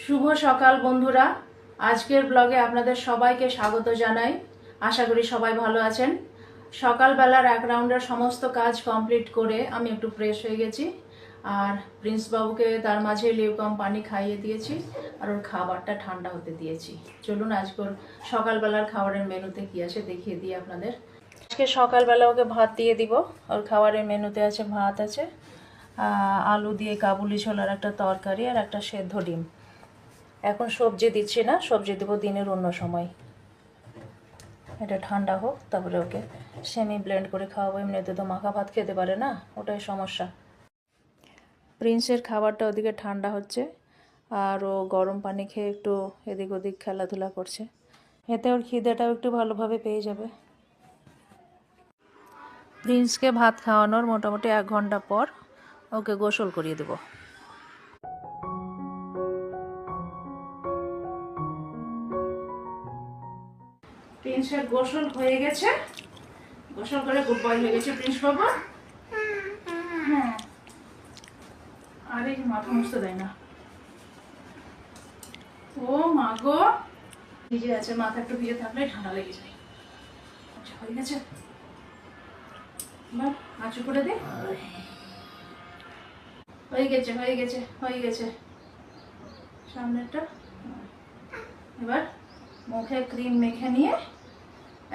শুভ সকাল বন্ধুরা, আজকের ব্লগে আপনাদের সবাইকে স্বাগত জানাই। আশা করি সবাই ভালো আছেন। সকালবেলার এক রাউন্ডের সমস্ত কাজ কমপ্লিট করে আমি একটু ফ্রেশ হয়ে গেছি, আর প্রিন্স বাবুকে তার মাঝে লিউকম পানি খাইয়ে দিয়েছি, আর ওর খাবারটা ঠান্ডা হতে দিয়েছি। চলুন আজকের সকালবেলার খাবারের মেনুতে কি আছে দেখিয়ে দিই আপনাদের। আজকে সকালবেলা ওকে ভাত দিয়ে দিব। ওর খাবারের মেনুতে আছে ভাত আছে, আলু দিয়ে কাবুলি ছোলার একটা তরকারি আর একটা সেদ্ধ ডিম। এখন সবজি দিচ্ছি না, সবজি দেবো দিনের অন্য সময়। এটা ঠান্ডা হোক, তারপরে ওকে সেমি ব্লেন্ড করে খাওয়াবো। এমনিতে তো মাখা ভাত খেতে পারে না, ওটাই সমস্যা। প্রিন্সের খাবারটা ওদিকে ঠান্ডা হচ্ছে, আর ও গরম পানি খেয়ে একটু এদিক ওদিক খেলাধুলা করছে। এতে ওর খিদেটাও একটু ভালোভাবে পেয়ে যাবে। প্রিন্সকে ভাত খাওয়ানোর মোটামুটি 1 ঘন্টা পর ওকে গোসল করিয়ে দেবো। প্রিন্সের গোসল হয়ে গেছে, গোসল করে গুড বয় হয়ে গেছে প্রিন্স বাবা। হ্যাঁ, আরে মাথা মুছতে দেয় না। ও মা গো, ভিজে আছে, মাথা একটু ভিজে থাকলে ঠান্ডা লেগে যায়। আচ্ছা হয়ে গেছে, আঁচু করে দে। হয়ে গেছে হয়ে গেছে হয়ে গেছে সামনেরটা। এবার মুখে ক্রিম মেখে নিয়ে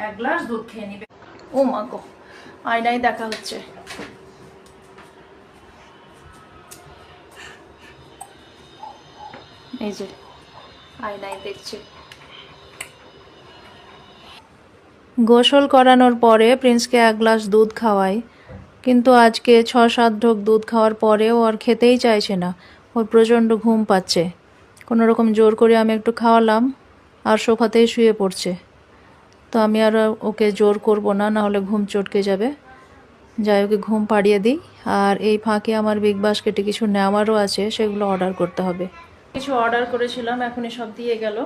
1 গ্লাস দুধ খেয়ে নিবে। ও মা গো, আয়নায় দেখা হচ্ছে। এই যে আয়নায় দেখছে। গোসল করানোর পরে প্রিন্সকে 1 গ্লাস দুধ খাওয়াই, কিন্তু আজকে 6-7 ঢোক দুধ খাওয়ার পরেও আর খেতেই চাইছে না। ওর প্রচণ্ড ঘুম পাচ্ছে। কোনো রকম জোর করে আমি একটু খাওয়ালাম, আর সোফাতেই শুয়ে পড়ছে। তো আমি আর ওকে জোর করব না, নাহলে ঘুম চটকে যাবে। যাই, ওকে ঘুম পাড়িয়ে দিই। আর এই ফাঁকে আমার বিগ বাস্কেটে কিছু নেওয়ারও আছে, সেগুলো অর্ডার করতে হবে। কিছু অর্ডার করেছিলাম, এখনই সব দিয়ে গেল।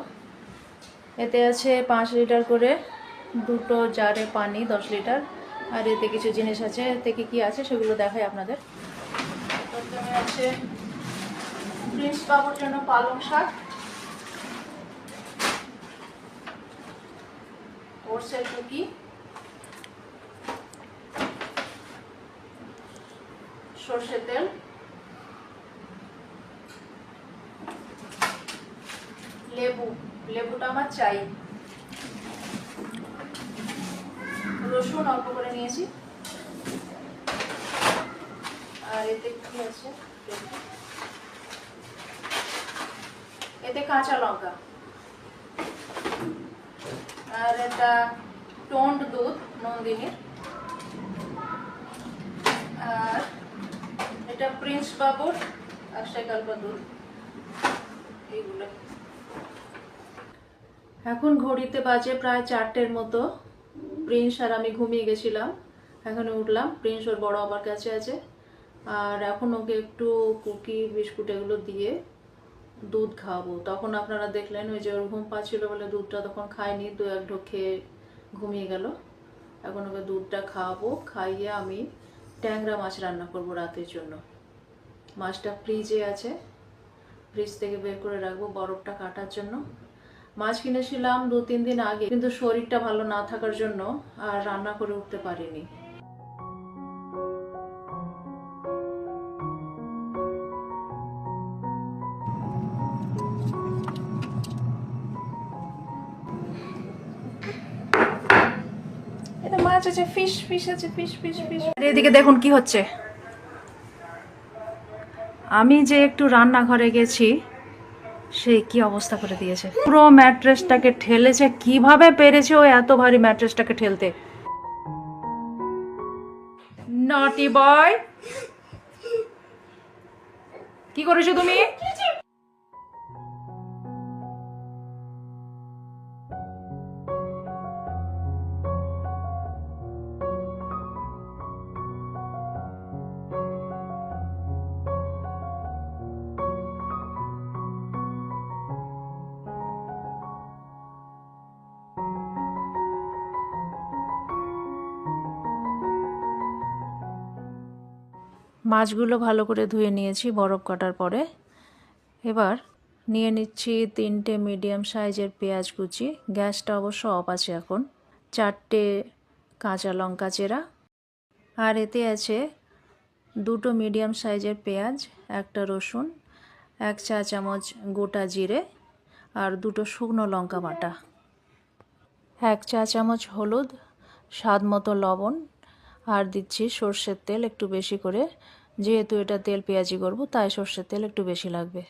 এতে আছে 5 লিটার করে 2টো জারে পানি, 10 লিটার। আর এতে কিছু জিনিস আছে, এতে কি আছে সেগুলো দেখাই আপনাদের। প্রথমে আছে প্রিন্স বাবুর জন্য পালং শাক, ওটসের কুকি, সর্ষের তেল, লেবু, লেবুটা আমার চাই, রসুন অল্প করে নিয়েছি। আর এতে কি আছে, এতে কাঁচা লঙ্কা, আর এটা টোন্ড দুধ নন্দিনীর, আর এটা প্রিন্স বাবুর আশাকালপা দুধ। এইগুলো এখন ঘড়িতে বাজে প্রায় 4টের মতো। প্রিন্স আর আমি ঘুমিয়ে গেছিলাম, এখন উঠলাম। প্রিন্স ওর বড় আমার কাছে আছে, আর এখন ওকে একটু কুকি বিস্কুট এগুলো দিয়ে দুধ খাওয়াবো। তখন আপনারা দেখলেন ওই যে ওর ঘুম পাচ্ছিল বলে দুধটা তখন খায়নি, 2-1 ঢোক খেয়ে ঘুমিয়ে গেল। এখন ওকে দুধটা খাওয়াবো, খাইয়ে আমি ট্যাংরা মাছ রান্না করব রাতের জন্য। মাছটা ফ্রিজে আছে, ফ্রিজ থেকে বের করে রাখবো বরফটা কাটার জন্য। মাছ কিনেছিলাম 2-3 দিন আগে, কিন্তু শরীরটা ভালো না থাকার জন্য আর রান্না করে উঠতে পারিনি। এটা মাছ আছে, ফিশ ফিশ আছে, ফিশ ফিশ ফিশ। এদিকে দেখুন কি হচ্ছে। আমি যে একটু রান্নাঘরে গেছি, সে কি অবস্থা করে দিয়েছে। পুরো ম্যাট্রেসটাকে ঠেলেছে, কিভাবে পেরেছে ও এত ভারী ম্যাট্রেসটাকে ঠেলতে। নটি বয়, কি করেছো তুমি? মাছগুলো ভালো করে ধুয়ে নিয়েছি বরফ কাটার পরে। এবার নিয়ে নিচ্ছি 3টে মিডিয়াম সাইজের পেঁয়াজ কুচি, গ্যাসটা অবশ্য অফ আছে এখন। 4টে কাঁচা লঙ্কা চেরা, আর এতে আছে 2টো মিডিয়াম সাইজের পেঁয়াজ, 1টা রসুন, 1 চা চামচ গোটা জিরে আর 2টো শুকনো লঙ্কা বাটা, 1 চা চামচ হলুদ, স্বাদ মতো লবণ, আর দিচ্ছি সর্ষের তেল একটু বেশি করে, যেহেতু এটা তেল পেঁয়াজি করব তাই সর্ষের তেল একটু বেশি লাগবে।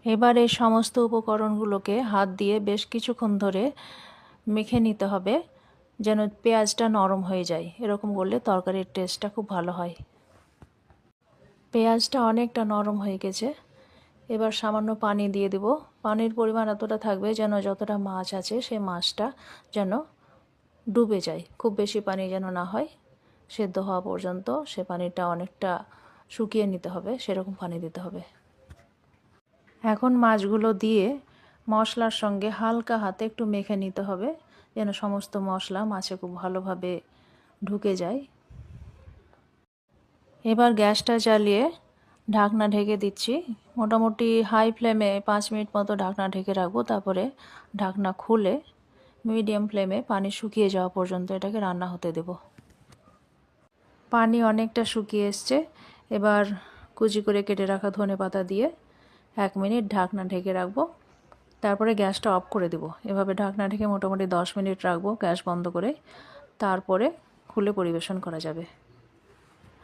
এবার এই সমস্ত উপকরণগুলোকে হাত দিয়ে বেশ কিছুক্ষণ ধরে মেখে নিতে হবে, যেন পেঁয়াজটা নরম হয়ে যায়। এরকম করলে তরকারির টেস্টটা খুব ভালো হয়। পেঁয়াজটা অনেকটা নরম হয়ে গেছে, এবার সামান্য পানি দিয়ে দেব। পানির পরিমাণ এতটা থাকবে যেন যতটা মাছ আছে সেই মাছটা যেন ডুবে যায়, খুব বেশি পানি যেন না হয়। সেদ্ধ হওয়া পর্যন্ত সে পানিটা অনেকটা শুকিয়ে নিতে হবে, সেরকম পানি দিতে হবে। এখন মাছগুলো দিয়ে মশলার সঙ্গে হালকা হাতে একটু মেখে নিতে হবে, যেন সমস্ত মশলা মাছে খুব ভালোভাবে ঢুকে যায়। এবার গ্যাসটা জ্বালিয়ে ঢাকনা ঢেকে দিচ্ছি। মোটামুটি হাই ফ্লেমে 5 মিনিট মতো ঢাকনা ঢেকে রাখবো, তারপরে ঢাকনা খুলে মিডিয়াম ফ্লেমে পানি শুকিয়ে যাওয়া পর্যন্ত এটাকে রান্না হতে দেব। পানি অনেকটা শুকিয়ে এসছে, এবার কুচি করে কেটে রাখা ধনেপাতা দিয়ে 1 মিনিট ঢাকনা ঢেকে রাখবো, তারপরে গ্যাসটা অফ করে দেব। এভাবে ঢাকনা ঢেকে মোটামুটি 10 মিনিট রাখবো গ্যাস বন্ধ করে, তারপরে খুলে পরিবেশন করা যাবে।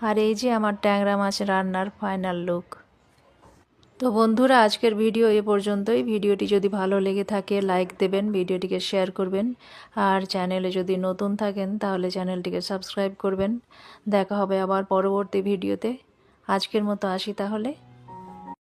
আর এই যে আমার ট্যাংরা মাছ রান্নার ফাইনাল লুক। তো বন্ধুরা, আজকের ভিডিও এ পর্যন্তই। ভিডিওটি যদি ভালো লেগে থাকে লাইক দেবেন, ভিডিওটিকে শেয়ার করবেন, আর চ্যানেলে যদি নতুন থাকেন তাহলে চ্যানেলটিকে সাবস্ক্রাইব করবেন। দেখা হবে আবার পরবর্তী ভিডিওতে। আজকের মতো আসি তাহলে।